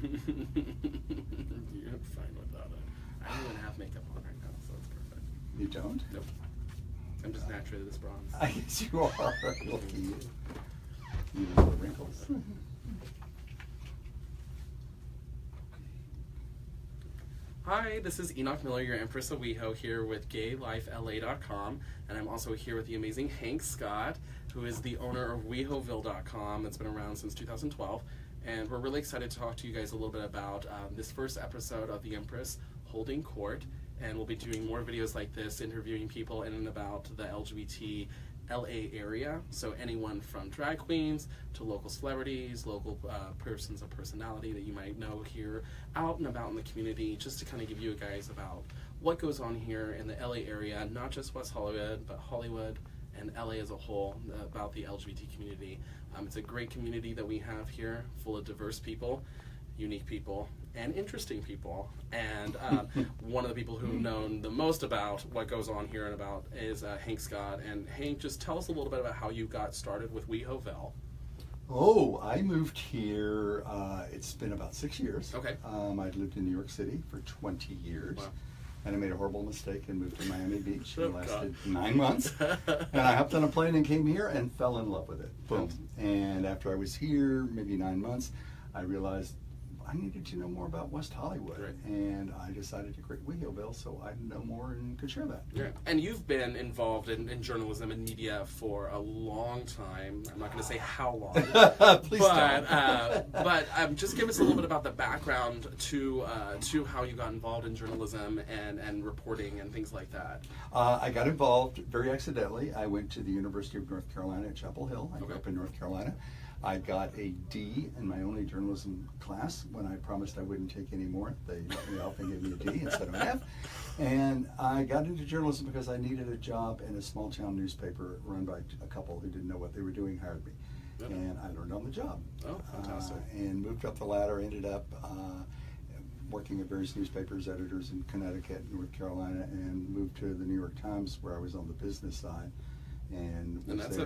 You're fine without it. I don't even have makeup on right now, so it's perfect. You don't? Nope. I'm just naturally this bronze. I guess you are. Look at you. You know the wrinkles. Hi, this is Enoch Miller, your Empress of WeHo, here with GayLifeLA.com, and I'm also here with the amazing Hank Scott, who is the owner of WeHoville.com. It's been around since 2012, and we're really excited to talk to you guys a little bit about this first episode of the Empress holding court, and we'll be doing more videos like this, interviewing people in and about the LGBT LA area, so anyone from drag queens to local celebrities, local persons of personality that you might know here out and about in the community, just to kind of give you guys about what goes on here in the LA area, not just West Hollywood, but Hollywood and LA as a whole, about the LGBT community. It's a great community that we have here, full of diverse people, unique people, and interesting people. And one of the people who've known the most about what goes on here and about is Hank Scott. And Hank, just tell us a little bit about how you got started with WeHoville. Oh, I moved here, it's been about 6 years. Okay. I'd lived in New York City for 20 years. Wow. And I made a horrible mistake and moved to Miami Beach. It lasted 9 months. And I hopped on a plane and came here and fell in love with it. Boom. And after I was here, maybe 9 months, I realized I needed to know more about West Hollywood, right. And I decided to create WeHoville so I'd know more and could share that. Yeah. And you've been involved in journalism and media for a long time. I'm not going to say how long, Please don't. But just give us a little bit about the background to how you got involved in journalism and reporting and things like that. I got involved very accidentally. I went to the University of North Carolina at Chapel Hill. I grew up in North Carolina. I got a D in my only journalism class when I promised I wouldn't take any more. They let me off and gave me a D instead of an F. And I got into journalism because I needed a job in a small town newspaper run by a couple who didn't know what they were doing, hired me. Yep. And I learned on the job. Oh, fantastic. And moved up the ladder, ended up working at various newspapers, editors in Connecticut, North Carolina, and moved to the New York Times where I was on the business side. And that's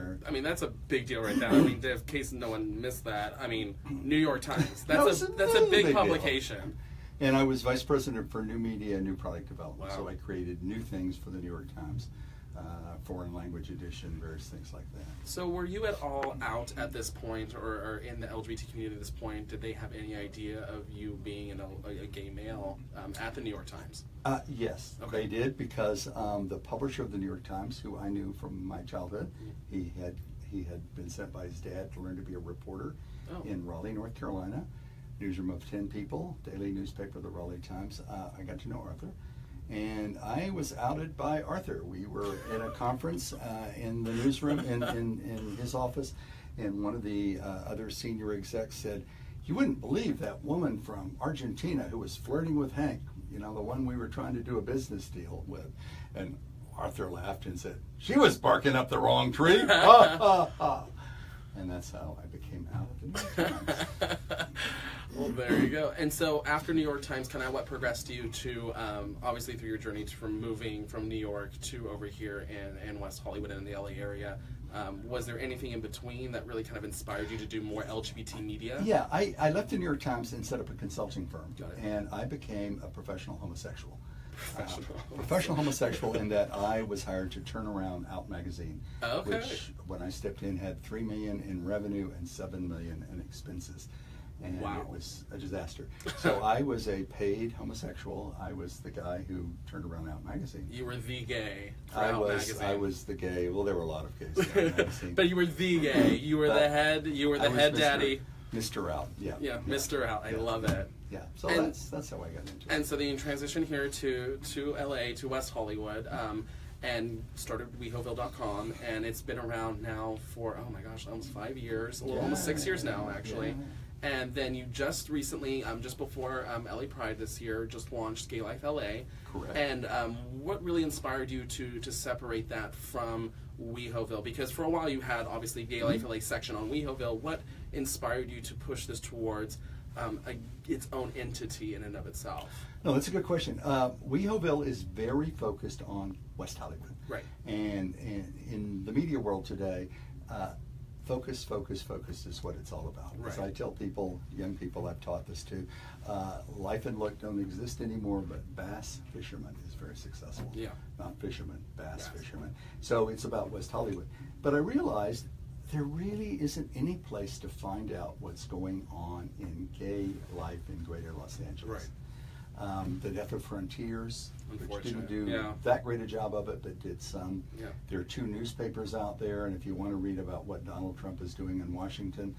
that's a big deal right now. I mean, in case no one missed that, I mean, New York Times. That's a big publication. Deal. And I was vice president for new media, new product development. Wow. So I created new things for the New York Times, foreign language edition, various things like that. So were you at all out at this point, or in the LGBT community at this point? Did they have any idea of you being a gay male at the New York Times? Yes, okay. They did, because the publisher of the New York Times, who I knew from my childhood, he had been sent by his dad to learn to be a reporter in Raleigh, North Carolina. Newsroom of 10 people, daily newspaper, the Raleigh Times. I got to know Arthur. And I was outed by Arthur. We were at a conference in the newsroom in his office, and one of the other senior execs said, "You wouldn't believe that woman from Argentina who was flirting with Hank, you know, the one we were trying to do a business deal with." And Arthur laughed and said, "She was barking up the wrong tree." Ha, ha, ha. And that's how I became out of the New York Times. Well, there you go. And so after New York Times, kind of what progressed you to, obviously through your journey from moving from New York to over here in West Hollywood and in the LA area, was there anything in between that really kind of inspired you to do more LGBT media? Yeah, I left the New York Times and set up a consulting firm. Got it. And I became a professional homosexual. Professional homosexual in that I was hired to turn around Out magazine, which when I stepped in had $3 million in revenue and $7 million in expenses. And wow. It was a disaster. So I was a paid homosexual. I was the guy who turned around Out magazine. You were the gay for Out magazine. I was the gay. Well, there were a lot of gays in Out magazine. But you were the gay. You were the head. You were the head daddy. Mr. Out. Yeah. Yeah, Mr. Out. I love it. Yeah. So that's how I got into it. And so then you transitioned here to LA, to West Hollywood. And started WeHoville.com, and it's been around now for, oh my gosh, almost 5 years, almost 6 years now, actually. Yeah. And then you just recently, just before LA Pride this year, just launched GayLifeLA. Correct. And what really inspired you to separate that from WeHoville? Because for a while you had, obviously, GayLifeLA section on WeHoville. What inspired you to push this towards its own entity in and of itself? No, that's a good question. WeHoville is very focused on West Hollywood. Right. And in the media world today, focus, focus, focus is what it's all about. Right. As I tell people, young people, I've taught this too, life and luck don't exist anymore, but bass fishermen is very successful. Yeah. Not fishermen, bass fishermen. So it's about West Hollywood. But I realized there really isn't any place to find out what's going on in gay life in greater Los Angeles. Right. The Death of Frontiers, which didn't do Yeah. that great a job of it, but did some. Yeah. There are 2 newspapers out there, and if you want to read about what Donald Trump is doing in Washington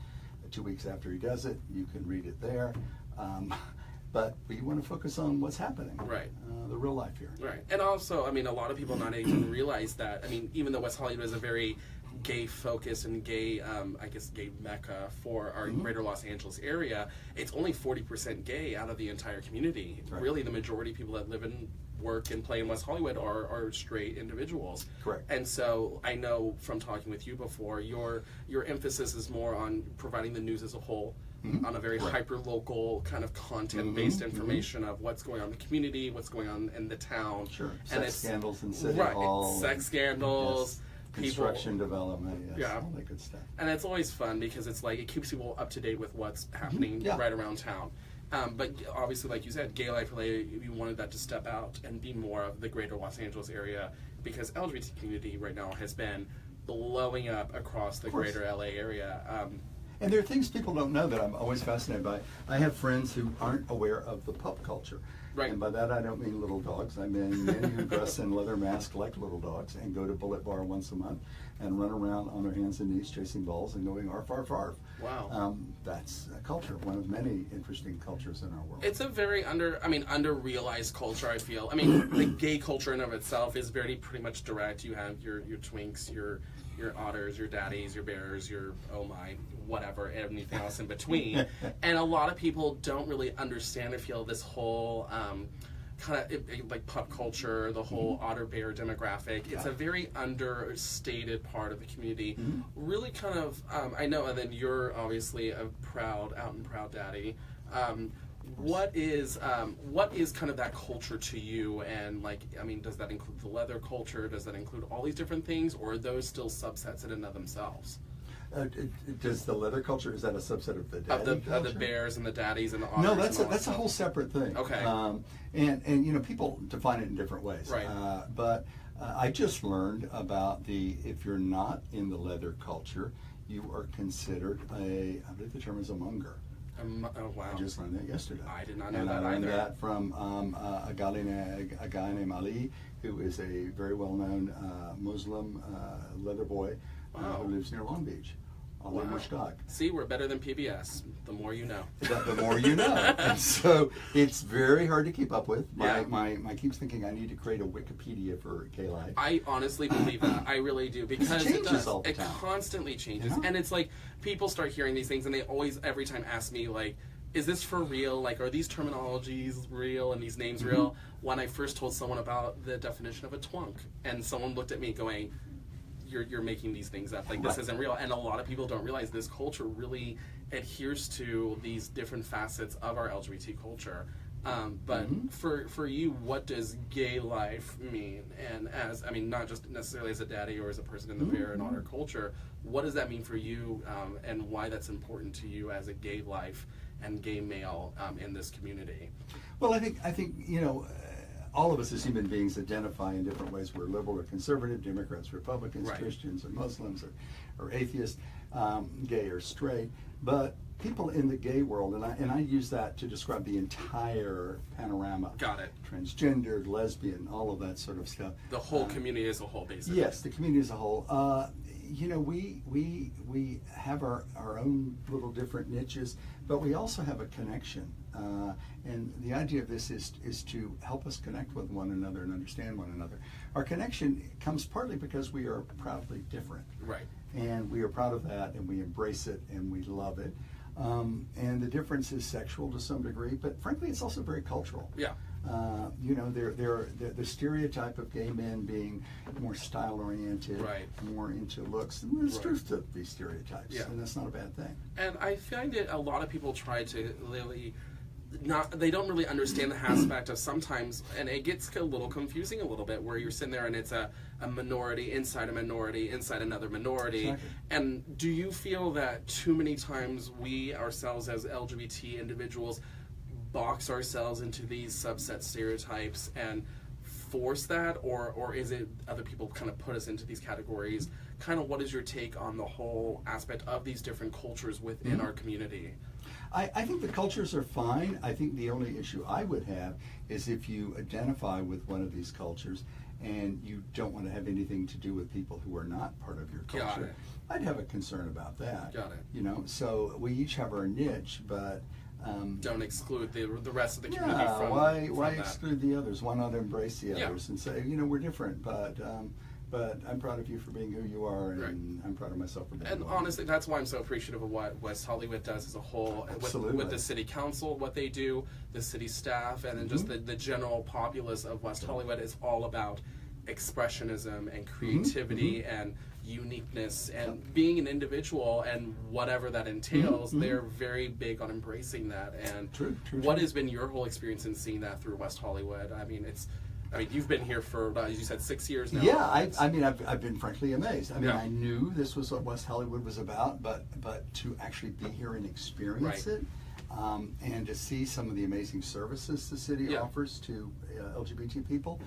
2 weeks after he does it, you can read it there. But we want to focus on what's happening. Right. The real life here. Right. And also, I mean, a lot of people not even realize that. I mean, even though West Hollywood is a very gay focus and gay, I guess, gay mecca for our greater Los Angeles area, it's only 40% gay out of the entire community. Right. Really, the majority of people that live and work and play in West Hollywood are straight individuals. Correct. And so I know from talking with you before, your emphasis is more on providing the news as a whole, on a very hyper-local kind of content-based information of what's going on in the community, what's going on in the town. Sure. And Sex scandals in City right, Hall. Sex scandals. Yes. Construction development, yes, Yeah. all that good stuff. And it's always fun because it's like it keeps people up to date with what's happening right around town. But obviously, like you said, GayLifeLA, we wanted that to step out and be more of the greater Los Angeles area because LGBT community right now has been blowing up across the greater LA area. And there are things people don't know that I'm always fascinated by. I have friends who aren't aware of the pup culture. Right. And by that I don't mean little dogs. I mean men who dress in leather masks like little dogs and go to Bullet Bar once a month and run around on their hands and knees chasing balls and going arf, arf, arf. Wow. That's a culture, one of many interesting cultures in our world. It's a very under-realized culture, I feel. I mean, the gay culture in of itself is very pretty much direct. You have your twinks, your otters, your daddies, your bears, your oh my, whatever, anything else in between. And a lot of people don't really understand or feel this whole kind of like pup culture, the whole otter bear demographic. It's a very understated part of the community. Really kind of, I know, and then you're obviously a proud, out and proud daddy. What is kind of that culture to you? And like, I mean, does that include the leather culture? Does that include all these different things, or are those still subsets in and of themselves? Does the leather culture, is that a subset of the daddy culture? Of the bears and the daddies and the otters? No, that's a whole separate thing. Okay. And you know, people define it in different ways. Right. But I just learned about if you're not in the leather culture, you are considered I believe the term is a monger. Oh, wow. I just learned that yesterday. I did not know and that I learned either. that from a guy named Ali, who is a very well-known Muslim leather boy who lives near Long Beach. Ali Mushtaq. See, we're better than PBS. The more you know. The more you know. And so it's very hard to keep up with. Yeah. My keeps thinking I need to create a Wikipedia for gay life. I honestly believe that. I really do, because it changes does. all the It time. constantly changes, Yeah. and it's like people start hearing these things, and they always, every time, ask me like, "Is this for real? Like, are these terminologies real and these names real?" When I first told someone about the definition of a twunk, and someone looked at me going, You're making these things up. Like, this isn't real. And a lot of people don't realize this culture really adheres to these different facets of our LGBT culture. But for you, what does gay life mean? And as, I mean, not just necessarily as a daddy or as a person in the bear and otter culture, what does that mean for you, and why that's important to you as a gay life and gay male in this community? Well, I think you know, all of us as human beings identify in different ways. We're liberal or conservative, Democrats, Republicans, Christians or Muslims or atheists, gay or straight. But people in the gay world, and I use that to describe the entire panorama. Got it. Transgendered, lesbian, all of that sort of stuff. The whole community as a whole, basically. Yes, the community as a whole. You know, we have our own little different niches, but we also have a connection. And the idea of this is to help us connect with one another and understand one another. Our connection comes partly because we are proudly different. Right. And we are proud of that, and we embrace it, and we love it. And the difference is sexual to some degree, but frankly, it's also very cultural. Yeah. You know, the stereotype of gay men being more style-oriented, more into looks. And there's truth to these stereotypes, and that's not a bad thing. And I find it, a lot of people try to really they don't really understand the aspect of sometimes, and it gets a little confusing a little bit, where you're sitting there and it's a minority inside a minority inside another minority. Exactly. And do you feel that too many times we ourselves as LGBT individuals box ourselves into these subset stereotypes and force that, or is it other people kind of put us into these categories? Kind of what is your take on the whole aspect of these different cultures within our community? I think the cultures are fine. I think the only issue I would have is if you identify with one of these cultures and you don't want to have anything to do with people who are not part of your culture. Got it. I'd have a concern about that. Got it. You know, so we each have our niche, but don't exclude the rest of the community yeah, from why that. exclude the others? Why not embrace the Yeah. others and say, you know, we're different, but I'm proud of you for being who you are, and Right. I'm proud of myself for being And who I am. honestly, that's why I'm so appreciative of what West Hollywood does as a whole, Absolutely. with the city council, what they do, the city staff, and then just the general populace of West Hollywood is all about expressionism and creativity and uniqueness and being an individual and whatever that entails. They're very big on embracing that. And True. what has been your whole experience in seeing that through West Hollywood? I mean, you've been here for, as you said, 6 years now. Yeah, I've been frankly amazed. I mean, Yeah. I knew this was what West Hollywood was about, but to actually be here and experience Right. it, and to see some of the amazing services the city Yeah. offers to LGBT people,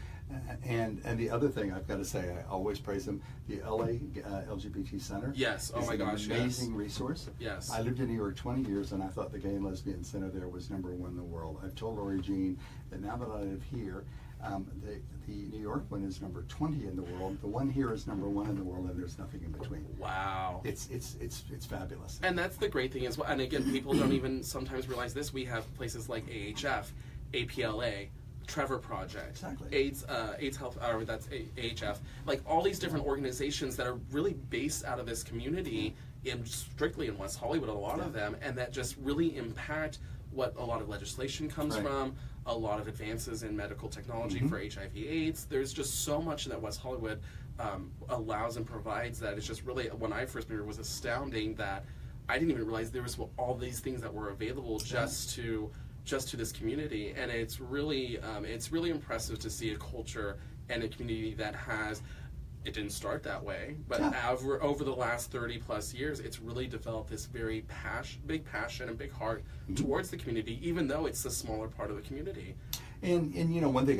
and the other thing I've got to say, I always praise them. The LA LGBT Center. Yes. Oh is my gosh. an amazing resource. Yes. I lived in New York 20 years, and I thought the Gay and Lesbian Center there was #1 in the world. I've told Lori Jean that now that I live here, the New York one is number 20 in the world. The one here is #1 in the world, and there's nothing in between. Wow. It's fabulous. And that's the great thing as well. And again, people don't even sometimes realize this. We have places like AHF, APLA, Trevor Project, Exactly. AIDS Health, or that's AHF. Like all these different organizations that are really based out of this community, strictly in West Hollywood, a lot of them, and that just really impact what a lot of legislation comes Right. from, a lot of advances in medical technology for HIV/AIDS. There's just so much that West Hollywood allows and provides that it's just really, when I first moved here, was astounding that I didn't even realize there was all these things that were available just to this community. And it's really impressive to see a culture and a community that has. It didn't start that way, but over the last 30 plus years, it's really developed this very big passion and big heart towards the community, even though it's a smaller part of the community. And you know, one thing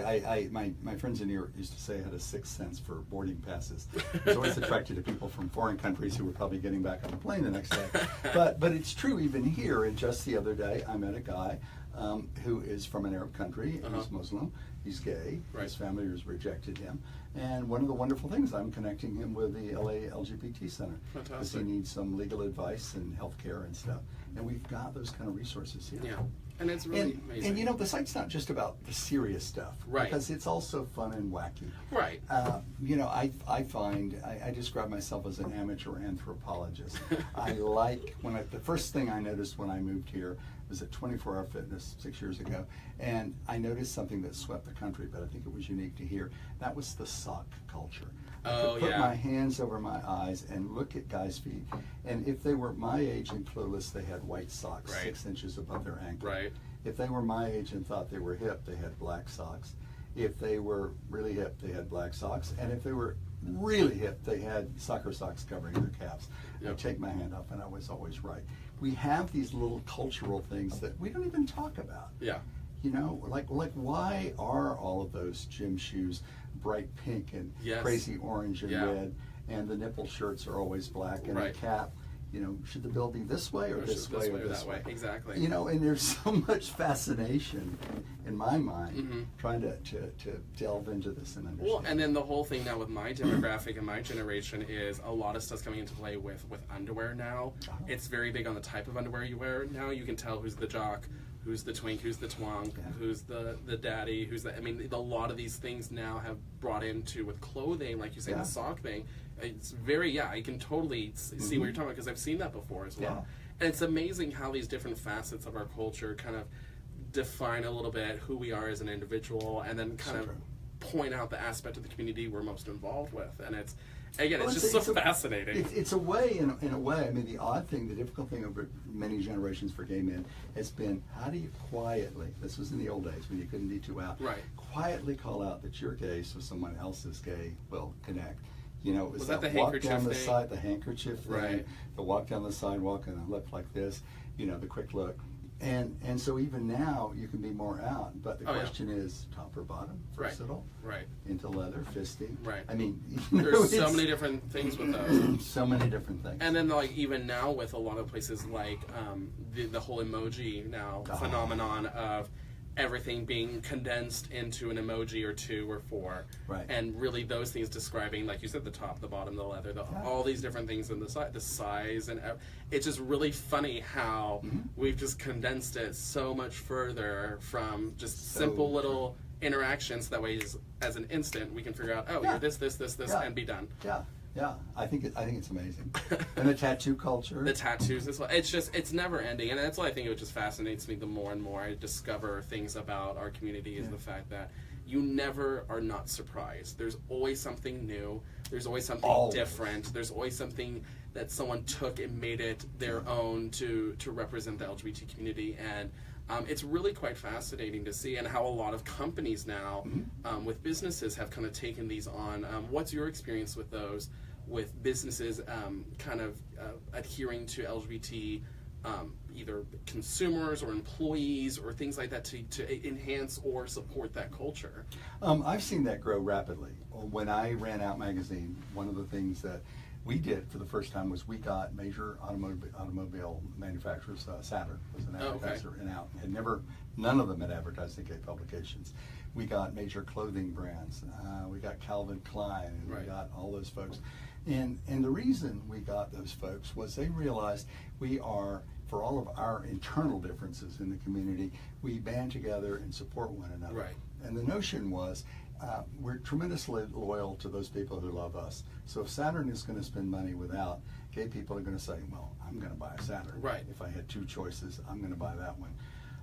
my friends in New York used to say I had a sixth sense for boarding passes. I was always attracted to people from foreign countries who were probably getting back on the plane the next day. But it's true even here. And just the other day, I met a guy who is from an Arab country. He's Muslim. He's gay. Right. His family has rejected him. And one of the wonderful things, I'm connecting him with the LA LGBT Center. Because Fantastic. he needs some legal advice and health care and stuff. And we've got those kind of resources here. Yeah, and it's really amazing. And you know, the site's not just about the serious stuff. Right. Because it's also fun and wacky. Right. You know, I find, I describe myself as an amateur anthropologist. I like, the first thing I noticed when I moved here was at 24 Hour Fitness 6 years ago, and I noticed something that swept the country, but I think it was unique to here. That was the sock culture. I could put my hands over my eyes and look at guys' feet, and if they were my age and clueless, they had white socks 6 inches above their ankle. Right. If they were my age and thought they were hip, they had black socks. If they were really hip, they had black socks. And if they were really hip, they had soccer socks covering their calves. Yep. I'd take my hand up, and I was always right. We have these little cultural things that we don't even talk about. Yeah. You know, like why are all of those gym shoes bright pink and crazy orange and red, and the nipple shirts are always black, and the cap, you know, should the bill be this way or this way or this way? Exactly. You know, and there's so much fascination in my mind trying to delve into this and understand. Well, and then the whole thing now with my demographic and my generation is a lot of stuff's coming into play with underwear now. It's very big on the type of underwear you wear now. You can tell who's the jock, who's the twink, who's the twonk, who's the daddy, who's the, I mean, a lot of these things now have brought into with clothing, like you say, the sock thing. It's very, I can totally see what you're talking about, because I've seen that before as well. And it's amazing how these different facets of our culture kind of define a little bit who we are as an individual, and then kind of point out the aspect of the community we're most involved with. And Again, Well, it's just so fascinating. It's a way, in a way, I mean, the odd thing, the difficult thing over many generations for gay men has been, how do you quietly, this was in the old days when you couldn't be too out, right, quietly call out that you're gay so someone else is gay will connect. You know, it was that the walk handkerchief down the thing? side, the handkerchief thing, right, the walk down the sidewalk and a look like this, you know, the quick look. And so even now you can be more out, but the question is top or bottom, versatile, right, into leather, fisting. Right. I mean, there's so many different things with those. So many different things. And then like even now with a lot of places like the whole emoji now phenomenon of everything being condensed into an emoji or two or four, right? And really those things describing, like you said, the top, the bottom, the leather, all these different things in the size, and it's just really funny how we've just condensed it so much further from just simple little interactions. That way, as an instant, we can figure out, oh, you're this, and be done. Yeah, I think it's amazing. And the tattoo culture. The tattoos as well. It's never ending, and that's why I think it just fascinates me. The more and more I discover things about our community is the fact that you never are not surprised. There's always something new. There's always something different. There's always something that someone took and made it their own to represent the LGBT community, and it's really quite fascinating to see, and how a lot of companies now with businesses have kind of taken these on. What's your experience with those, with businesses kind of adhering to LGBT either consumers or employees or things like that to enhance or support that culture? I've seen that grow rapidly. When I ran Out Magazine, one of the things that we did for the first time was we got major automobile manufacturers. Saturn was an advertiser in Out. And none of them had advertised in gay publications. We got major clothing brands. We got Calvin Klein, and we got all those folks. And the reason we got those folks was they realized we are, for all of our internal differences in the community, we band together and support one another. Right. And the notion was, we're tremendously loyal to those people who love us. So if Saturn is going to spend money without, gay people are going to say, well, I'm going to buy a Saturn. Right. If I had two choices, I'm going to buy that one.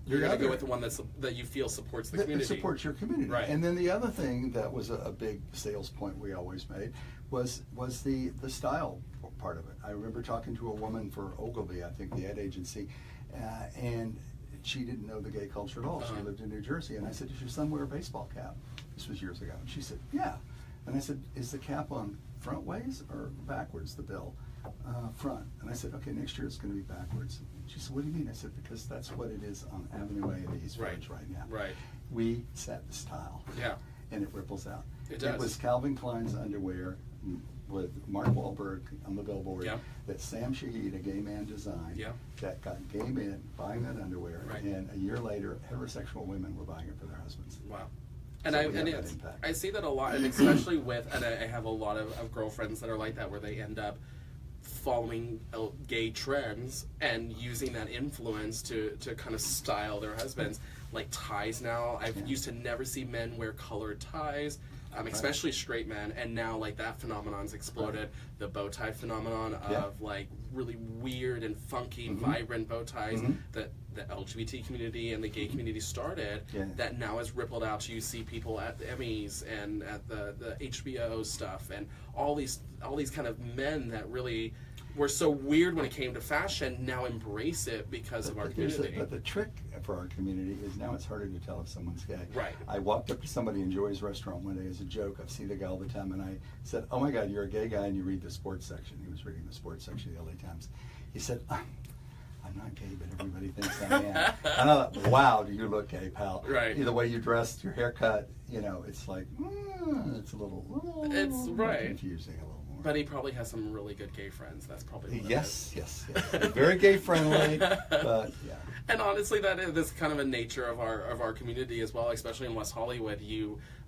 You're going to go with the one that you feel supports the community. That supports your community. Right. And then the other thing that was a big sales point we always made was the style part of it. I remember talking to a woman for Ogilvy, I think the ad agency, and she didn't know the gay culture at all. She lived in New Jersey. And I said, does your son wear a baseball cap? This was years ago. And she said, yeah. And I said, is the cap on front ways or backwards, the bill? Front. And I said, okay, next year it's going to be backwards. She said, what do you mean? I said, because that's what it is on Avenue A in the East Village right now. Right. We set the style. Yeah. And it ripples out. It does. It was Calvin Klein's underwear with Mark Wahlberg on the billboard that Sam Shahid, a gay man, designed that got gay men buying that underwear. Right. And a year later, heterosexual women were buying it for their husbands. Wow. And So I see that a lot, and especially with, and I have a lot of girlfriends that are like that, where they end up following gay trends and using that influence to kind of style their husbands. Like ties now, I used to never see men wear colored ties, especially straight men, and now like that phenomenon's exploded. The bow tie phenomenon of like really weird and funky, vibrant bow ties that the LGBT community and the gay community started, that now has rippled out. You see people at the Emmys and at the HBO stuff, and all these kind of men that really were so weird when it came to fashion now embrace it because of our community. But the trick for our community is now it's harder to tell if someone's gay. Right. I walked up to somebody in Joy's restaurant one day as a joke. I see the guy all the time, and I said, oh my God, you're a gay guy and you read the sports section. He was reading the sports section of the LA Times. He said, I'm not gay, but everybody thinks I am. And I thought, wow, do you look gay, pal? Right. The way you dressed, your haircut, you know, it's like, it's a little confusing a little. But he probably has some really good gay friends. That's probably what yes. Very gay friendly, but yeah. And honestly, that is kind of a nature of our community as well, especially in West Hollywood.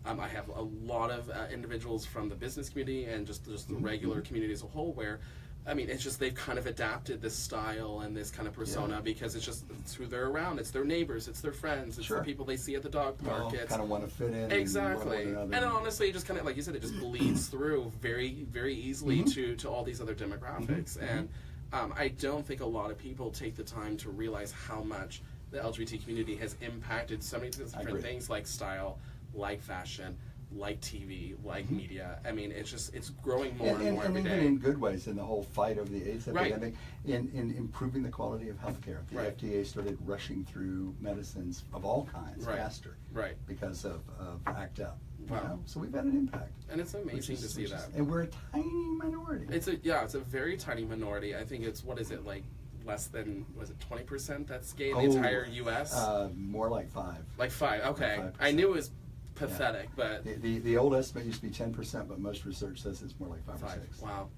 I have a lot of individuals from the business community and just the regular community as a whole, where I mean, it's just they've kind of adapted this style and this kind of persona because it's who they're around. It's their neighbors. It's their friends. It's the people they see at the dog park. Kind of want to fit in. Exactly. And honestly, it just kind of, like you said, it just bleeds through very, very easily to all these other demographics. And I don't think a lot of people take the time to realize how much the LGBT community has impacted so many different things, like style, like fashion, like TV, like media. I mean, it's growing more and more every even day. in good ways, in the whole fight of the AIDS Right. epidemic, in improving the quality of healthcare. The Right. FDA started rushing through medicines of all kinds Right. faster, Right. because of ACT UP. Wow. You know? So we've had an impact. And it's amazing to see that. And we're a tiny minority. It's a very tiny minority. I think it's, what is it, like less than, was it 20% that's gay in the entire U.S.? More like 5. Like 5, okay. 5%. I knew it was pathetic, but... The old estimate used to be 10%, but most research says it's more like 5 or 6. Wow.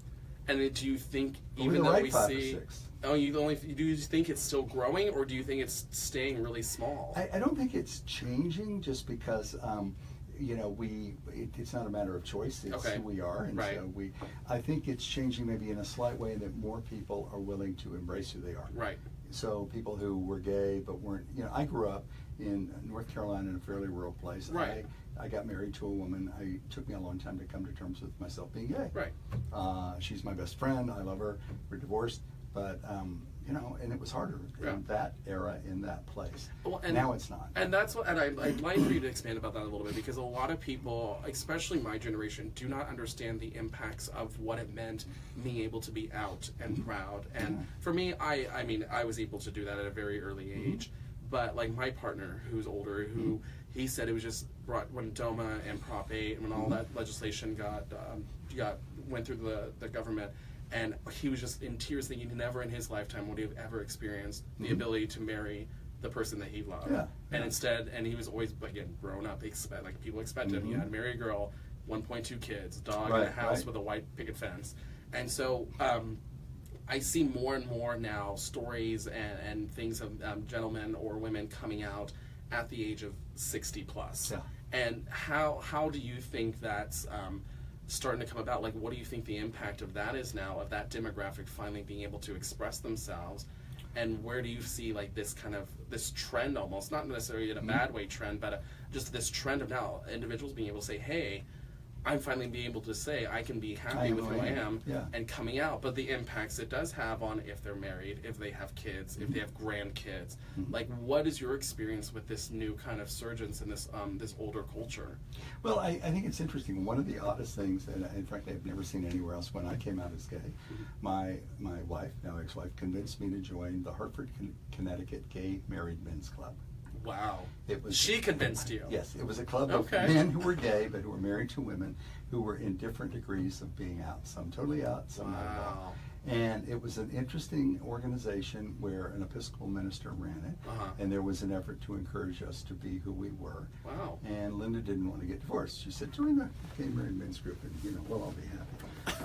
And do you think, We're even the though right we 5 see... or 6. Oh, do you think it's still growing, or do you think it's staying really small? I don't think it's changing just because, you know, it's not a matter of choice, it's who we are. And Right. so I think it's changing maybe in a slight way that more people are willing to embrace who they are. Right. So people who were gay but weren't, you know, I grew up in North Carolina in a fairly rural place. Right. I got married to a woman. It took me a long time to come to terms with myself being gay. Right. She's my best friend. I love her. We're divorced. But, you know, and it was harder in that era, in that place. Well, and now it's not. And that's what, and I'd like for you to expand about that a little bit, because a lot of people, especially my generation, do not understand the impacts of what it meant being able to be out and proud. And for me, I mean, I was able to do that at a very early age. But like my partner, who's older, who he said it was just when DOMA and Prop 8 and when all that legislation went through the government, and he was just in tears, thinking never in his lifetime would he have ever experienced the ability to marry the person that he loved. And instead, and he was always, again, grown up, like people expected him. He had to marry a girl, 1.2 kids, dog in a house with a white picket fence. And so I see more and more now stories and things of gentlemen or women coming out at the age of 60 plus. And how do you think that's starting to come about? Like, what do you think the impact of that is now, of that demographic finally being able to express themselves? And where do you see like this trend, almost not necessarily in a bad way trend, but just this trend of now individuals being able to say, hey, I'm finally being able to say I can be happy with who I am, and coming out. But the impacts it does have on if they're married, if they have kids, if they have grandkids. Like, what is your experience with this new kind of surgence in this this older culture? Well, I think it's interesting. One of the oddest things, and frankly I've never seen anywhere else, when I came out as gay, my wife, now ex-wife, convinced me to join the Hartford, Connecticut Gay Married Men's Club. Wow. She convinced you. Yes, it was a club of men who were gay but who were married to women who were in different degrees of being out. Some totally out, some not at all. And it was an interesting organization where an Episcopal minister ran it, and there was an effort to encourage us to be who we were. Wow. And Linda didn't want to get divorced. She said, join the Gay Married Men's Group, and you know, we'll all be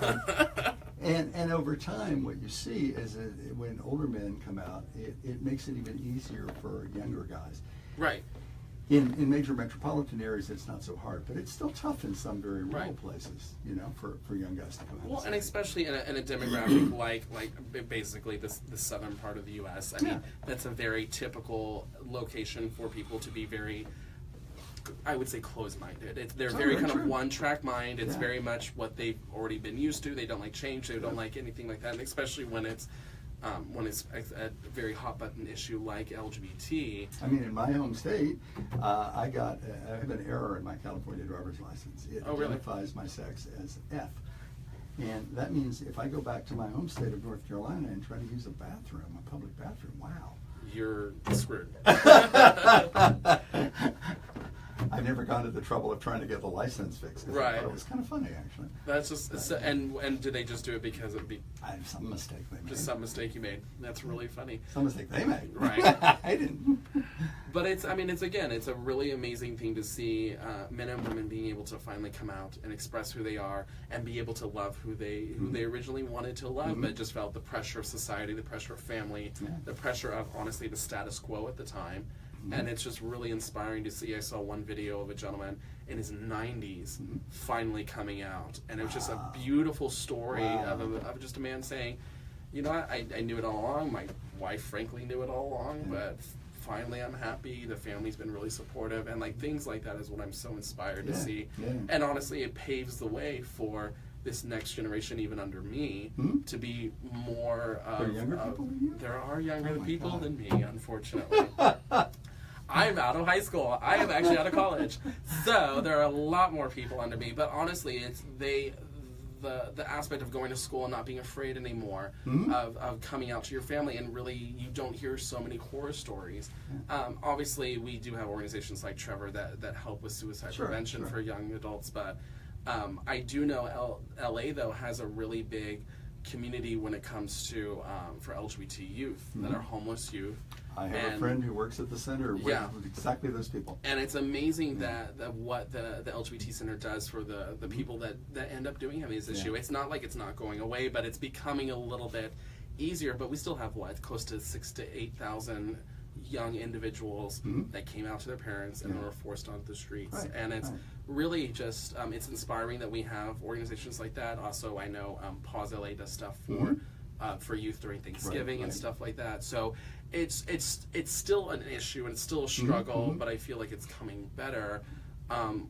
happy. And over time, what you see is that when older men come out, it makes it even easier for younger guys. Right. In major metropolitan areas, it's not so hard, but it's still tough in some very rural places, you know, for young guys to come out. Well, and especially in a demographic like basically the southern part of the U.S. I mean, that's a very typical location for people to be very, I would say, closed-minded. They're very kind of one-track mind. It's very much what they've already been used to. They don't like change. They don't like anything like that. And especially when it's a very hot-button issue like LGBT. I mean, in my home state, I have an error in my California driver's license. It identifies my sex as F. And that means if I go back to my home state of North Carolina and try to use a public bathroom, wow. You're screwed. I've never gone to the trouble of trying to get the license fixed. Right. I thought it was kind of funny, actually. That's just, and did they just do it because it'd be some mistake they made? Just some mistake you made. That's really funny. Some mistake they made. Right. I didn't. But it's a really amazing thing to see men and women being able to finally come out and express who they are and be able to love who they originally wanted to love, but just felt the pressure of society, the pressure of family, the pressure of, honestly, the status quo at the time. And it's just really inspiring to see. I saw one video of a gentleman in his 90s finally coming out, and it was just a beautiful story of just a man saying, you know, I knew it all along. My wife, frankly, knew it all along, but finally I'm happy. The family's been really supportive, and like things like that is what I'm so inspired to see. And honestly, it paves the way for this next generation, even under me, to be more of... There are younger people than you? There are younger people than me, unfortunately. I'm out of high school. I am actually out of college. So there are a lot more people under me. But honestly, it's the aspect of going to school and not being afraid anymore of coming out to your family, and really you don't hear so many horror stories. Obviously, we do have organizations like Trevor that help with suicide prevention for young adults, but I do know LA though has a really big community when it comes to for LGBT youth that are homeless youth. I have a friend who works at the center with exactly those people. And it's amazing that what the LGBT Center does for the people that end up doing having this issue. It's not like it's not going away, but it's becoming a little bit easier. But we still have, close to 6,000 to 8,000 young individuals that came out to their parents and were forced onto the streets. And it's really just, it's inspiring that we have organizations like that. Also, I know Pause LA does stuff for youth during Thanksgiving and stuff like that. So it's still an issue and it's still a struggle, but I feel like it's coming better. And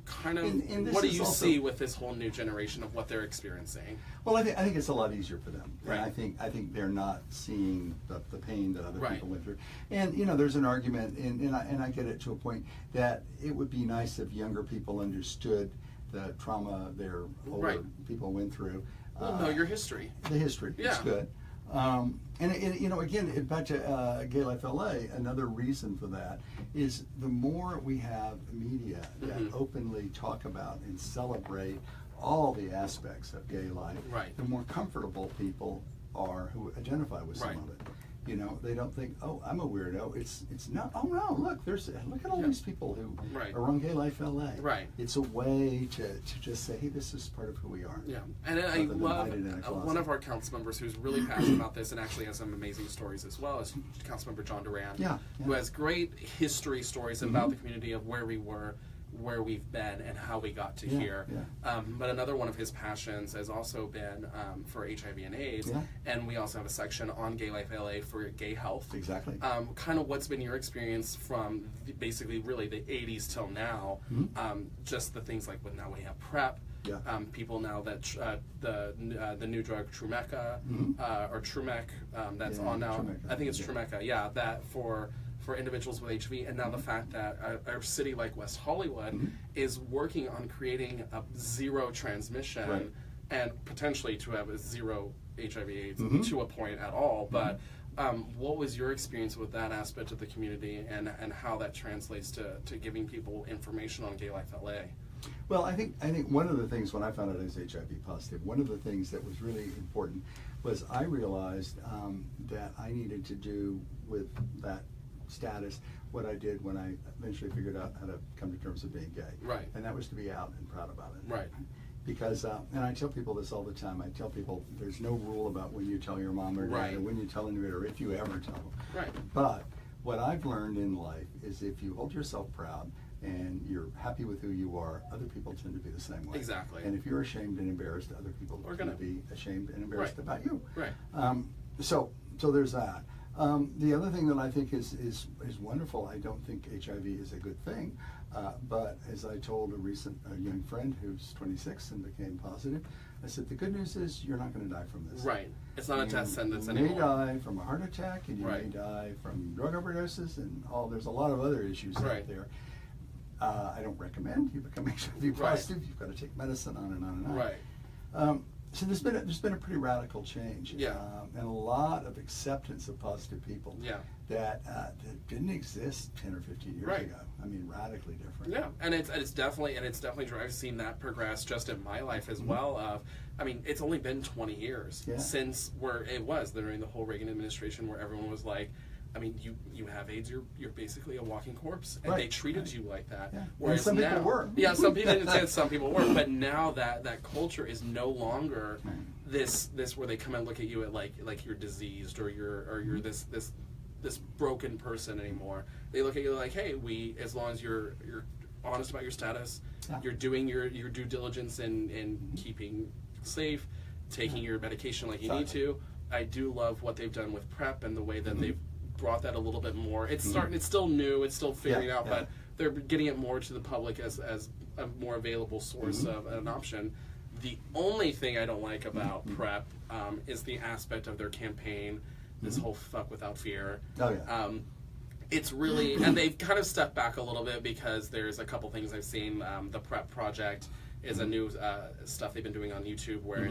what do you see with this whole new generation of what they're experiencing? Well, I think it's a lot easier for them. And I think they're not seeing the pain that other people went through. And there's an argument, and I get it to a point, that it would be nice if younger people understood the trauma their older people went through. Well, know your history. The history. It's good. And again, back to GayLifeLA, another reason for that is the more we have media that openly talk about and celebrate all the aspects of gay life, the more comfortable people are who identify with some of it. They don't think, oh, I'm a weirdo. It's not. Oh no, look at all these people who are on GayLifeLA. It's a way to just say, hey, this is part of who we are. Yeah, and I love one of our council members who's really passionate about this and actually has some amazing stories as well is Councilmember John Duran, who has great history stories about the community of where we were, where we've been, and how we got to here. But another one of his passions has also been for HIV and AIDS, and we also have a section on GayLifeLA for gay health. Exactly. Kind of what's been your experience from basically really the 80s till now, just the things like now we have PrEP, people now that the new drug Trumecca, or Trumec, that's on now. I think it's Trumecca, that for individuals with HIV, and now the fact that a city like West Hollywood is working on creating a zero transmission and potentially to have a zero HIV/AIDS to a point at all. But what was your experience with that aspect of the community and how that translates to giving people information on GayLifeLA? Well, I think one of the things when I found out I was HIV positive, one of the things that was really important was I realized that I needed to do with that status what I did when I eventually figured out how to come to terms with being gay. And that was to be out and proud about it. Because, and I tell people this all the time, I tell people there's no rule about when you tell your mom or dad or when you tell them or if you ever tell them. But what I've learned in life is if you hold yourself proud and you're happy with who you are, other people tend to be the same way. Exactly. And if you're ashamed and embarrassed, other people are going to be ashamed and embarrassed about you. So there's that. The other thing that I think is wonderful, I don't think HIV is a good thing, but as I told a recent young friend who's 26 and became positive, I said, the good news is you're not going to die from this. It's not a death sentence anymore. You may die from a heart attack, and you may die from drug overdoses, and there's a lot of other issues out there. I don't recommend you become HIV positive. You've got to take medicine on and on and on. So there's been a pretty radical change, and a lot of acceptance of positive people that didn't exist 10 or 15 years ago. I mean, radically different. And it's definitely I've seen that progress just in my life as well. I mean, it's only been 20 years since where it was during the whole Reagan administration, where everyone was like, I mean, you have AIDS, you're basically a walking corpse, and they treated you like that. Whereas some people were. Some people didn't say some people were, but now that culture is no longer this where they come and look at you at like you're diseased or you're this broken person anymore. They look at you like, hey, as long as you're honest about your status, you're doing your due diligence in keeping safe, taking your medication like you need to. I do love what they've done with PrEP and the way that they've brought that a little bit more. It's starting. It's still new. It's still figuring out, but they're getting it more to the public as a more available source of an option. The only thing I don't like about PrEP is the aspect of their campaign. This whole "fuck without fear." it's really, and they've kind of stepped back a little bit because there's a couple things I've seen. The Prep Project is a new stuff they've been doing on YouTube where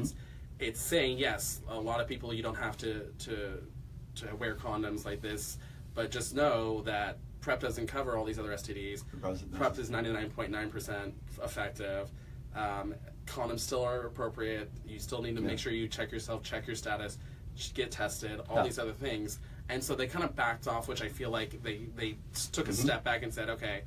it's saying, yes, a lot of people, you don't have to wear condoms like this, but just know that PrEP doesn't cover all these other STDs. PrEP is 99.9% effective. Condoms still are appropriate. You still need to make sure you check yourself, check your status, get tested, all these other things. And so they kind of backed off, which I feel like they took a step back and said, okay,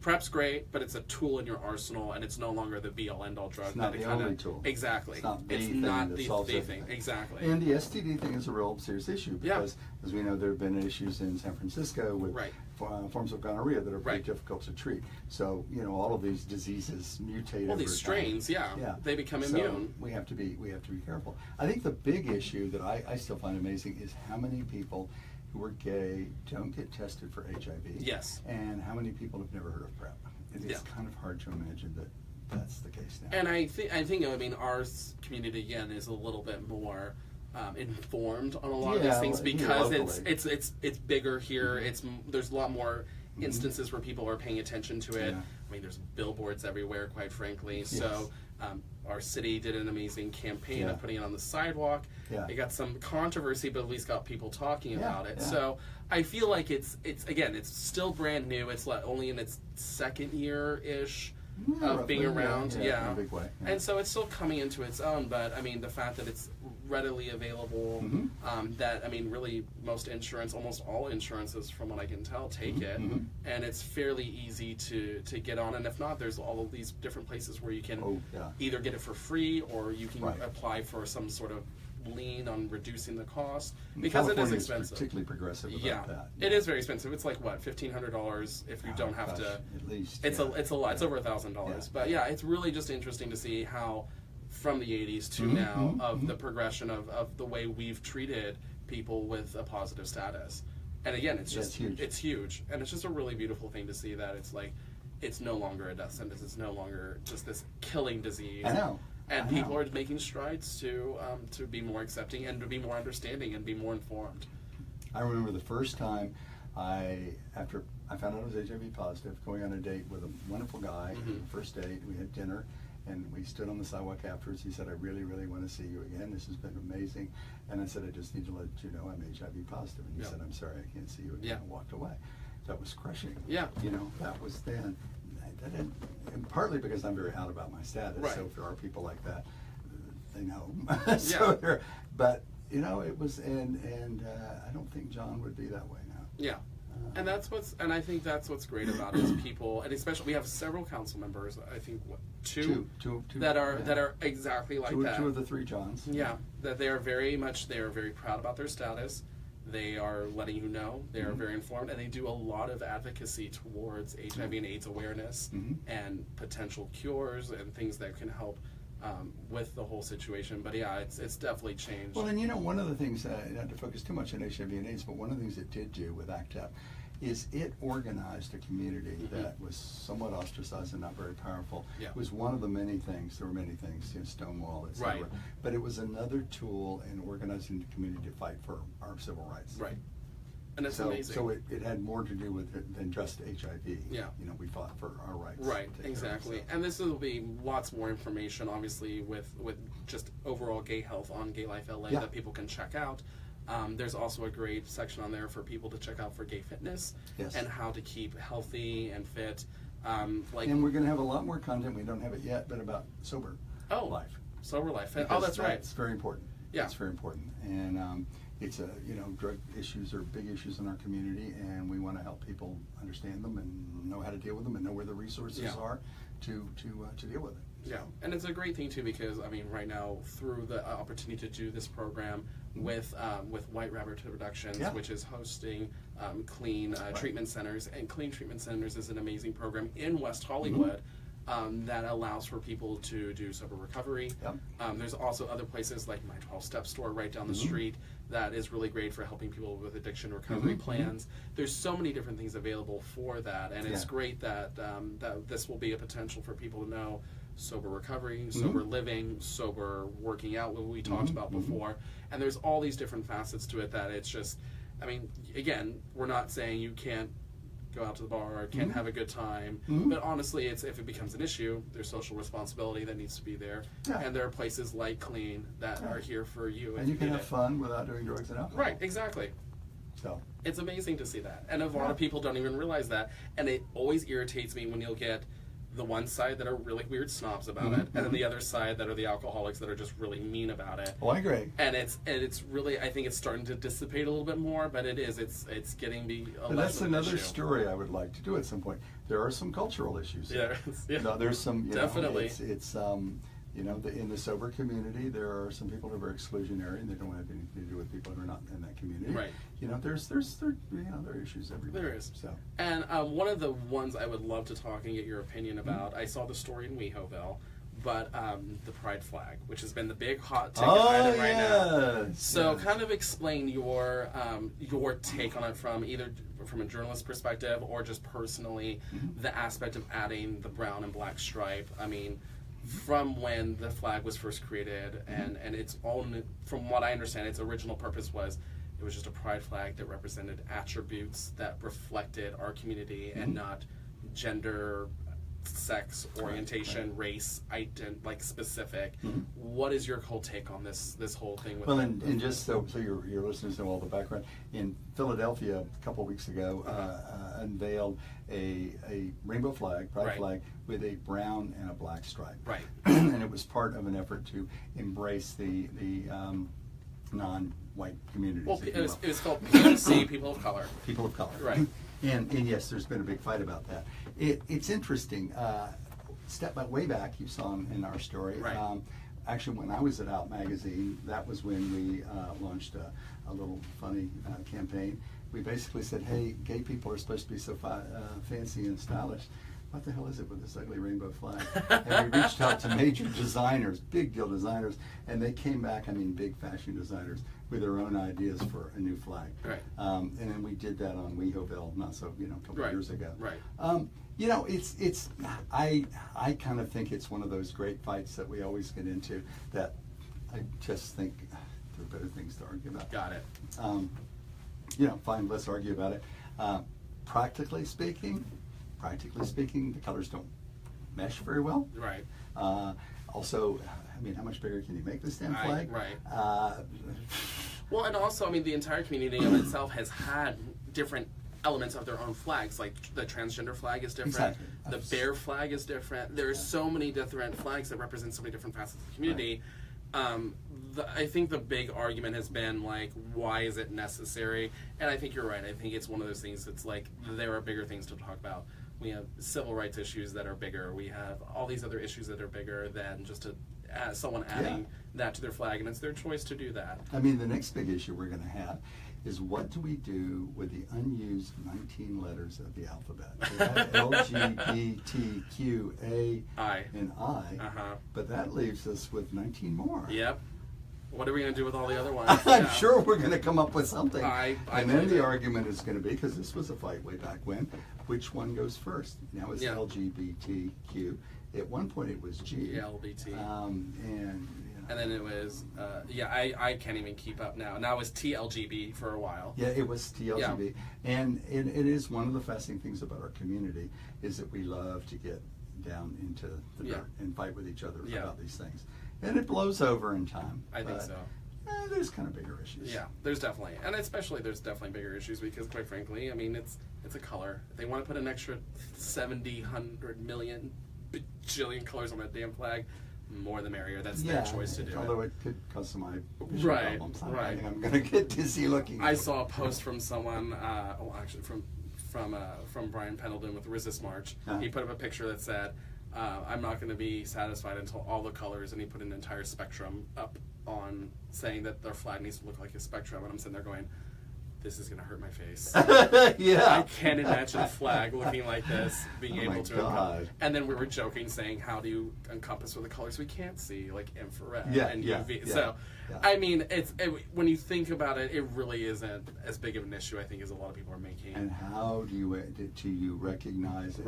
PrEP's great, but it's a tool in your arsenal, and it's no longer the be-all, end-all drug. It's not the only tool. Exactly. It's not the thing. Exactly. And the STD thing is a real serious issue because, as we know, there have been issues in San Francisco with forms of gonorrhea that are pretty difficult to treat. So, you know, all of these diseases mutate. All these strains, they become immune. We have to be careful. I think the big issue that I still find amazing is how many people who are gay don't get tested for HIV. Yes. And how many people have never heard of PrEP. It is kind of hard to imagine that that's the case now. And I think our community again is a little bit more informed on a lot of these things because it's bigger here. There's a lot more instances where people are paying attention to it. I mean, there's billboards everywhere, quite frankly. So our city did an amazing campaign of putting it on the sidewalk. It got some controversy, but at least got people talking about it. So I feel like it's still brand new. It's only in its second year-ish of being around. In a big way. And so it's still coming into its own, but I mean, the fact that it's readily available, really almost all insurances, from what I can tell, take it, and it's fairly easy to get on, and if not, there's all of these different places where you can either get it for free or you can apply for some sort of lien on reducing the cost, because it is expensive. Particularly progressive about that. It is very expensive. It's like what, $1,500 if you don't have to. At least. It's a lot. It's over $1,000. But it's really just interesting to see how, from the 80s to now, of the progression of the way we've treated people with a positive status. And again, it's just huge. It's huge, and it's just a really beautiful thing to see that it's like it's no longer a death sentence. It's no longer just this killing disease. I know. And people are making strides to be more accepting and to be more understanding and be more informed. I remember the first time after I found out I was HIV positive, going on a date with a wonderful guy. First date, we had dinner, and we stood on the sidewalk afterwards. He said, "I really, really want to see you again. This has been amazing." And I said, "I just need to let you know I'm HIV positive." And he said, "I'm sorry, I can't see you again." And walked away. That was crushing. Yeah. You know, that was then. And partly because I'm very out about my status, so if there are people like that, they know. But you know, it was, and I don't think John would be that way now. Yeah, and I think that's what's great about it is people, and especially we have several council members. I think two that are exactly like that. Two of the three Johns. Yeah, that they are very proud about their status. They are letting you know. They are very informed, and they do a lot of advocacy towards HIV and AIDS awareness and potential cures and things that can help with the whole situation. But it's definitely changed. Well, and you know, one of the things, not to focus too much on HIV and AIDS, but one of the things it did do with ACT UP is it organized a community that was somewhat ostracized and not very powerful. It was one of the many things. There were many things, you know, Stonewall, etc. Right. But it was another tool in organizing the community to fight for our civil rights. Right. And it's amazing. So it had more to do with it than just HIV. Yeah. You know, we fought for our rights. Right, exactly. And this will be lots more information, obviously, with just overall gay health on GayLifeLA that people can check out. There's also a great section on there for people to check out for gay fitness and how to keep healthy and fit. And we're going to have a lot more content. We don't have it yet, but about sober life. Sober life. Because that's right. It's very important. Yeah. It's very important. And it's drug issues are big issues in our community, and we want to help people understand them and know how to deal with them and know where the resources are to deal with it. Yeah, and it's a great thing too because I mean, right now through the opportunity to do this program with White Rabbit Productions, which is hosting clean treatment centers, and Clean Treatment Centers is an amazing program in West Hollywood. That allows for people to do sober recovery. There's also other places like my 12-step store right down the street that is really great for helping people with addiction recovery plans. There's so many different things available for that, and it's great that that this will be a potential for people to know sober recovery, sober living, sober working out, what we talked about before. And there's all these different facets to it that it's just, I mean, again, we're not saying you can't go out to the bar or can't have a good time, but honestly, if it becomes an issue, there's social responsibility that needs to be there, and there are places like Clean that are here for you. And you can have fun without doing drugs and alcohol. Right, exactly. So it's amazing to see that, and a lot of people don't even realize that, and it always irritates me when you'll get the one side that are really weird snobs about it, and then the other side that are the alcoholics that are just really mean about it. Oh, I agree. And it's really, I think it's starting to dissipate a little bit more, but it's getting to be a That's another issue. story I would like to do at some point. There are some cultural issues. Yeah. No, there's some. Definitely. It's in the sober community, there are some people who are very exclusionary, and they don't have anything to do with people who are not in that community. Right. There are issues everywhere. There is. So. And one of the ones I would love to talk and get your opinion about, I saw the story in WeHo, but the pride flag, which has been the big hot ticket item right now. So kind of explain your take on it from either from a journalist perspective or just personally, the aspect of adding the brown and black stripe. I mean, from when the flag was first created, and its own, from what I understand, its original purpose was it was just a pride flag that represented attributes that reflected our community and not gender, sex, orientation, race, like specific. What is your whole take on this whole thing? With and just so your listeners know all the background, in Philadelphia a couple of weeks ago, unveiled a rainbow flag, pride flag, with a brown and a black stripe. Right. And it was part of an effort to embrace the non-white communities. Well, it was called POC, People of Color. People of Color. Right. And yes, there's been a big fight about that. It's interesting. Way back, you saw in our story. Right. Actually, when I was at Out Magazine, that was when we launched a little funny campaign. We basically said, hey, gay people are supposed to be so fancy and stylish. What the hell is it with this ugly rainbow flag? And we reached out to major designers, big deal designers, and they came back, big fashion designers, with their own ideas for a new flag. Right. And then we did that on WeHo, not so, a couple of years ago. Right. I kind of think it's one of those great fights that we always get into that I just think there are better things to argue about. Got it. Fine, let's argue about it. Practically speaking, the colors don't mesh very well. Right. Also, how much bigger can you make this damn flag? Right. Well, and also, the entire community of itself has had different elements of their own flags. Like the transgender flag is different. Exactly. The bear flag is different. There's so many different flags that represent so many different facets of the community. Right. I think the big argument has been like, why is it necessary? And I think you're right. I think it's one of those things that's like, there are bigger things to talk about. We have civil rights issues that are bigger. We have all these other issues that are bigger than just someone adding that to their flag, and it's their choice to do that. The next big issue we're going to have is what do we do with the unused 19 letters of the alphabet? We have L, G, B, T, Q, A, and I, but that leaves us with 19 more. Yep. What are we going to do with all the other ones? I'm sure we're going to come up with something. And then the argument is going to be, because this was a fight way back when, which one goes first? Now it's LGBTQ. At one point it was G. LBT. And then it was, I can't even keep up now. Now it's TLGB for a while. Yeah, it was TLGB. Yeah. And it is one of the fascinating things about our community is that we love to get down into the dirt and fight with each other about these things. And it blows over in time. I think so. There's kind of bigger issues. Yeah, there's definitely. And especially there's definitely bigger issues because, quite frankly, it's a color. If they want to put an extra 70, 100 million, bajillion colors on that damn flag, more the merrier. That's their choice to do although it. It could cause some eye problems. Right. I'm going to get dizzy looking. I saw a post from someone, from Brian Pendleton with Resist March. He put up a picture that said, I'm not going to be satisfied until all the colors, and he put an entire spectrum up on saying that their flag needs to look like a spectrum, and I'm sitting there going, this is going to hurt my face. I can't imagine a flag looking like this, being able to encompass. And then we were joking, saying, how do you encompass with the colors we can't see, like infrared and UV. So, when you think about it, it really isn't as big of an issue, I think, as a lot of people are making. And how do you recognize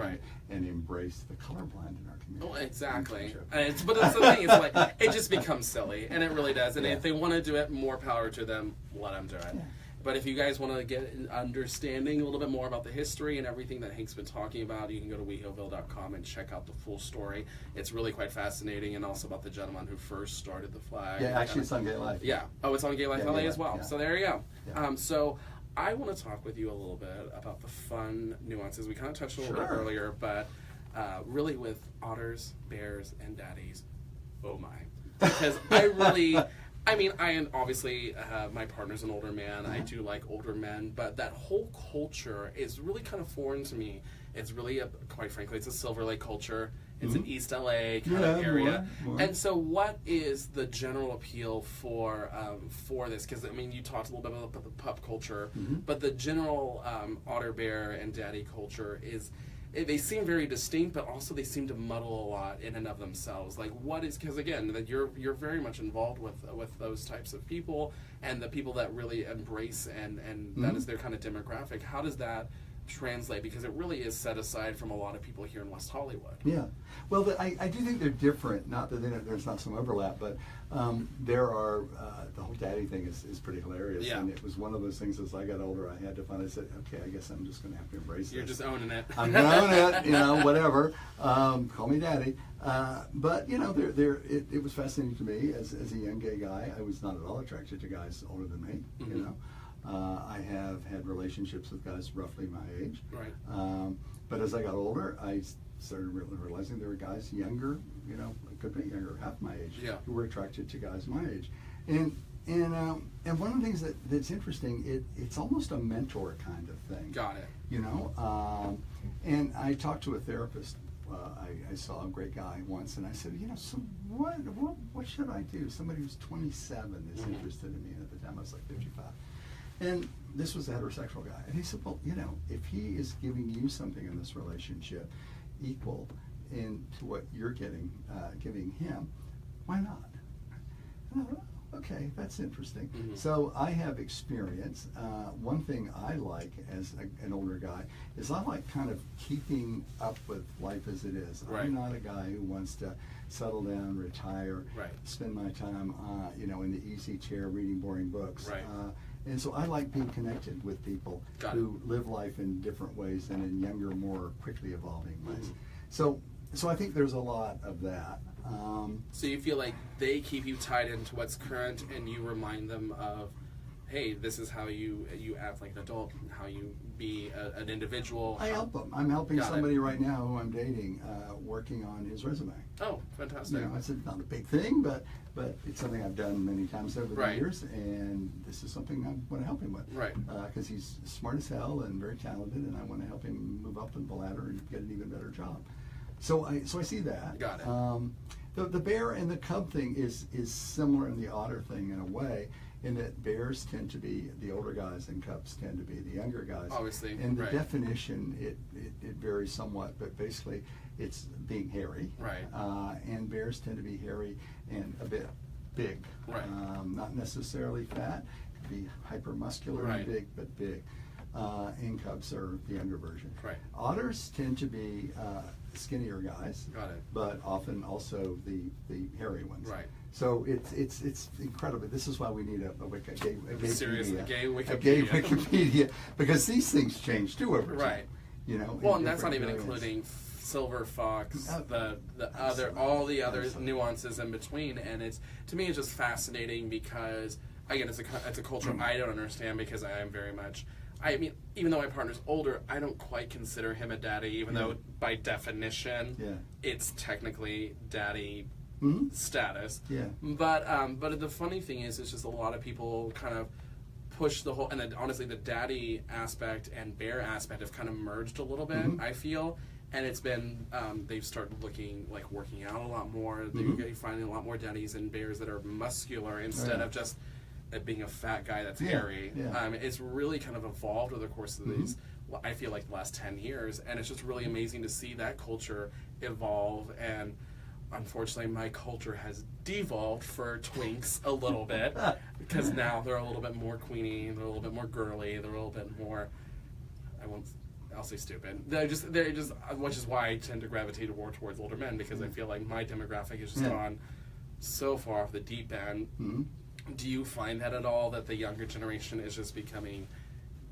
and embrace the colorblind in our community? Well, exactly. But that's the thing, it's like, it just becomes silly, and it really does. And if they want to do it, more power to them, let them do it. Yeah. But if you guys want to get an understanding a little bit more about the history and everything that Hank's been talking about, you can go to WeHoville.com and check out the full story. It's really quite fascinating, and also about the gentleman who first started the flag. Yeah, actually it's on Gay Life. Yeah. Oh, it's on GayLifeLA as well. Yeah. So there you go. Yeah. So I want to talk with you a little bit about the fun nuances. We kind of touched a little bit earlier, but really with otters, bears, and daddies, oh my. Because I obviously, my partner's an older man. I do like older men, but that whole culture is really kind of foreign to me. It's really, quite frankly, it's a Silver Lake culture. It's an East LA kind of area. More. And so what is the general appeal for this? Because, I mean, you talked a little bit about the pup culture, but the general otter, bear, and daddy culture is... They seem very distinct, but also they seem to muddle a lot in and of themselves. Like, what is, because again, that you're very much involved with those types of people, and the people that really embrace and that is their kind of demographic. How does that translate? Because it really is set aside from a lot of people here in West Hollywood. Yeah, well, I do think they're different. Not that there's not some overlap, but there are the whole daddy thing is pretty hilarious. Yeah. And it was one of those things as I got older, I had to finally say, okay, I guess I'm just going to have to embrace You're this. just owning it. I'm going to own it, whatever. Call me daddy. But it was fascinating to me as a young gay guy. I was not at all attracted to guys older than me. I have had relationships with guys roughly my age. Right. But as I got older, I started realizing there were guys younger, it could be younger, half my age, who were attracted to guys my age. And one of the things that's interesting, it's almost a mentor kind of thing. Got it. And I talked to a therapist. I saw a great guy once, and I said, so what should I do? Somebody who's 27 is interested in me, and at the time I was like 55. And this was a heterosexual guy. And he said, well, if he is giving you something in this relationship equal to what you're giving him, why not? And I thought, okay, that's interesting. So I have experience. One thing I like as an older guy is I like kind of keeping up with life as it is. Right. I'm not a guy who wants to settle down, retire, spend my time, in the easy chair reading boring books. Right. And so I like being connected with people who live life in different ways and in younger, more quickly evolving ways. So I think there's a lot of that. So you feel like they keep you tied into what's current, and you remind them of, hey, this is how you act like an adult, and how you be an individual. I help them. I'm helping somebody right now who I'm dating, working on his resume. Oh, fantastic. It's not a big thing, but it's something I've done many times over the years, and this is something I want to help him with. Right. Because he's smart as hell and very talented, and I want to help him move up in the ladder and get an even better job. So I see that. Got it. The bear and the cub thing is similar in the otter thing in a way, in that bears tend to be the older guys and cubs tend to be the younger guys. Obviously. And the definition, it varies somewhat, but basically it's being hairy. Right. And bears tend to be hairy and a bit big. Right. Not necessarily fat, could be hypermuscular and big, but big. And cubs are the younger version. Right. Otters tend to be skinnier guys. Got it. But often also the hairy ones. Right. So it's incredible. This is why we need a gay Wikipedia, because these things change too over time. Right. Well, and that's not even including silver fox, all the other nuances in between, and to me it's just fascinating because again it's a culture I don't understand, because I am very much. I mean, even though my partner's older, I don't quite consider him a daddy, even though by definition it's technically daddy status. Yeah. But the funny thing is, it's just a lot of people kind of push the whole, and then honestly the daddy aspect and bear aspect have kind of merged a little bit, I feel. And it's been, they've started working out a lot more. They're finding a lot more daddies and bears that are muscular instead of just being a fat guy that's hairy. It's really kind of evolved over the course of these, I feel like, the last 10 years, and it's just really amazing to see that culture evolve. And unfortunately my culture has devolved for twinks a little bit, because now they're a little bit more queenie, they're a little bit more girly, they're a little bit more, I'll say stupid. They're just, which is why I tend to gravitate more towards older men, because I feel like my demographic has just gone so far off the deep end. Do you find that at all, that the younger generation is just becoming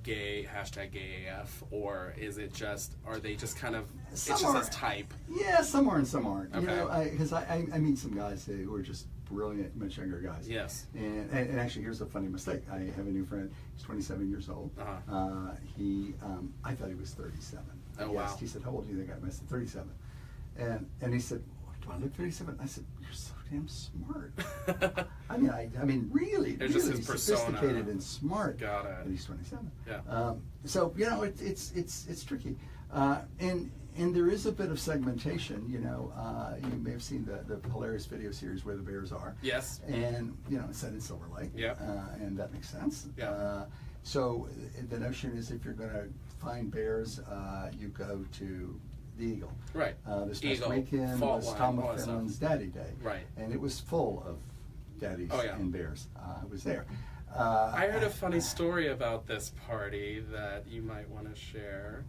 gay, #GayAF, or is it just, are they just kind of, Some it's just are, as type? Yeah, some are and some aren't. Okay. You know, because I meet some guys who are just brilliant, much younger guys. Yes. And actually, here's a funny mistake. I have a new friend. He's 27 years old. Uh-huh. I thought he was 37. Oh, wow. He said, "How old do you think I am?" I said, 37. And he said, "Do I look 37?" I said, "You're so damn smart." I mean, really, It's really just his persona. sophisticated and smart. Got it. But he's 27. Yeah. So you know, it's tricky, and there is a bit of segmentation. You know, you may have seen the hilarious video series Where the Bears Are. Yes. And you know, it's set in Silver Lake. Yeah. And that makes sense. Yeah. So the notion is, if you're going to find bears, you go to the Eagle. Right. This past weekend Fault was Line, Tom all that McFarland's stuff. Daddy Day. Right. And it was full of daddies Oh, yeah. and bears. I was there. I heard a funny story about this party that you might want to share.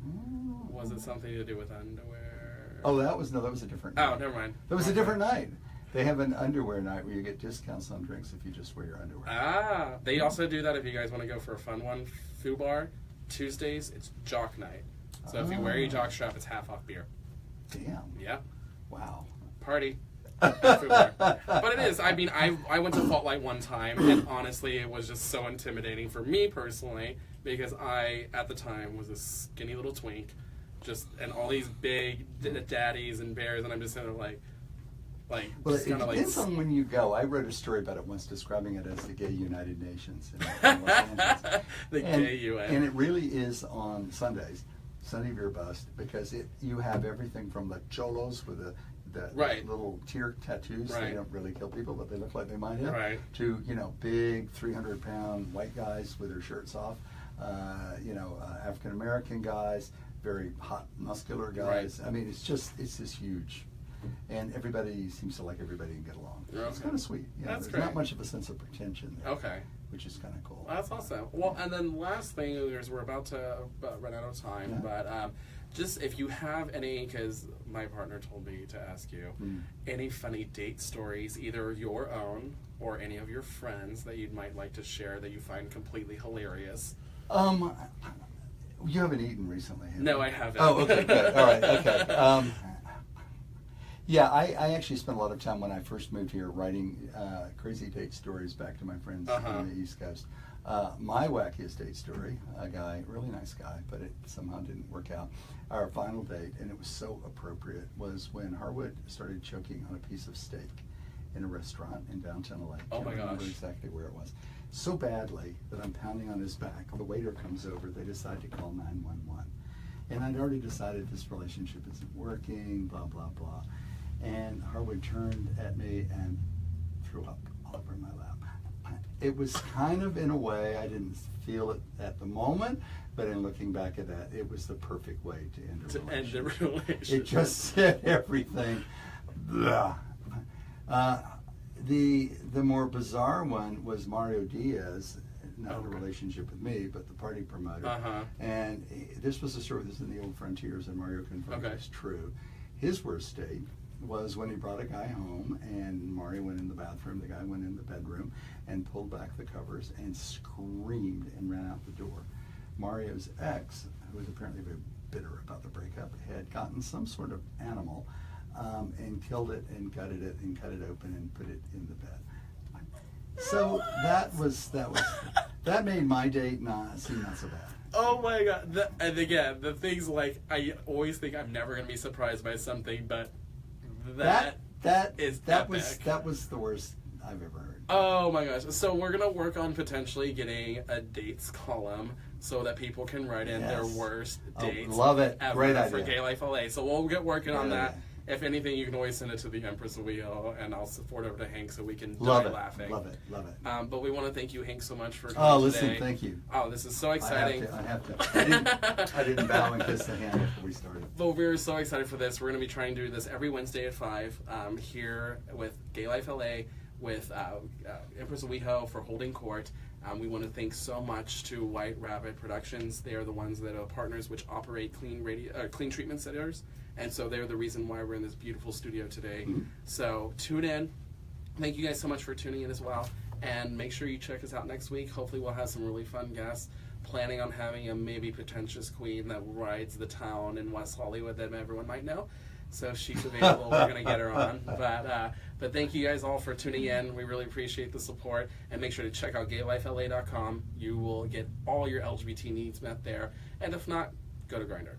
Was it something to do with underwear? Oh, that was a different night. Oh, never mind. That was a different night. They have an underwear night where you get discounts on drinks if you just wear your underwear. Ah, they also do that if you guys want to go for a fun one. Foo Bar, Tuesdays, it's jock night. So if you wear your jock strap, it's half off beer. Damn. Yeah. Wow. Party. Foo Bar. But it is. I mean, I went to Fault Line one time, and honestly, it was just so intimidating for me personally, because I, at the time, was a skinny little twink, and all these big daddies and bears, and I'm just sitting there like, well, just it kind of like. depends on when you go. I wrote a story about it once, describing it as the Gay United Nations in Los Angeles. The Gay UN. And it really is on Sundays, Sunday Beer Bust, because you have everything from the cholos with the Right. little tear tattoos. Right. They don't really kill people, but they look like they might have. Right. To, you know, big 300-pound white guys with their shirts off. African American guys, very hot, muscular guys. Right. I mean, it's just huge. And everybody seems to like everybody and get along. Okay. It's kind of sweet. You know, That's there's great. not much of a sense of pretension there. Okay. Which is kind of cool. That's awesome. Well, and then last thing is, we're about to run out of time, Yeah. but just if you have any, because my partner told me to ask you, any funny date stories, either your own or any of your friends that you might like to share that you find completely hilarious. You haven't eaten recently, have you? No, I haven't. Oh, okay, good. All right, okay. Yeah, I actually spent a lot of time when I first moved here writing crazy date stories back to my friends on the East Coast. My wackiest date story, a guy, really nice guy, but it somehow didn't work out. Our final date, and it was so appropriate, was when Harwood started choking on a piece of steak in a restaurant in downtown LA. Oh my I can't remember gosh. exactly where it was. So badly that I'm pounding on his back. The waiter comes over. They decide to call 911. And I'd already decided this relationship isn't working, blah, blah, blah. And Harwood turned at me and threw up all over my lap. It was kind of, in a way, I didn't feel it at the moment, but in looking back at that, it was the perfect way to end a relationship. End the relationship. It just said everything. Blah. The more bizarre one was Mario Diaz, not a relationship with me, but the party promoter. And this was a story, this is in the old Frontiers, and Mario confirmed it's true. His worst date was when he brought a guy home, and Mario went in the bathroom, the guy went in the bedroom, and pulled back the covers and screamed and ran out the door. Mario's ex, who was apparently very bitter about the breakup, had gotten some sort of animal and killed it and gutted it and cut it open and put it in the bed. So that made my date seem not so bad. Oh my god! And again, the things like, I always think I'm never gonna be surprised by something, but that was the worst I've ever heard. Oh my gosh! So we're gonna work on potentially getting a dates column so that people can write in their worst dates. Love it! Ever Great for idea. GayLifeLA. So we'll get working on that. idea. If anything, you can always send it to the Empress of WeHo, and I'll forward over to Hank so we can Love die it. laughing. Love it. Love it. But we want to thank you, Hank, so much for coming today. Thank you. Oh, this is so exciting. I have to. I didn't bow and kiss the hand before we started. But we're so excited for this. We're going to be trying to do this every Wednesday at 5 here with GayLifeLA, with Empress of WeHo for holding court. We want to thank so much to White Rabbit Productions. They are the ones that are partners which operate clean treatment centers, and so they're the reason why we're in this beautiful studio today. So tune in. Thank you guys so much for tuning in as well, And make sure you check us out next week. Hopefully we'll have some really fun guests. Planning on having a maybe pretentious queen that rides the town in West Hollywood that everyone might know. So if she's available, we're going to get her on. But thank you guys all for tuning in. We really appreciate the support. And make sure to check out GayLifeLA.com. You will get all your LGBT needs met there. And if not, go to Grindr.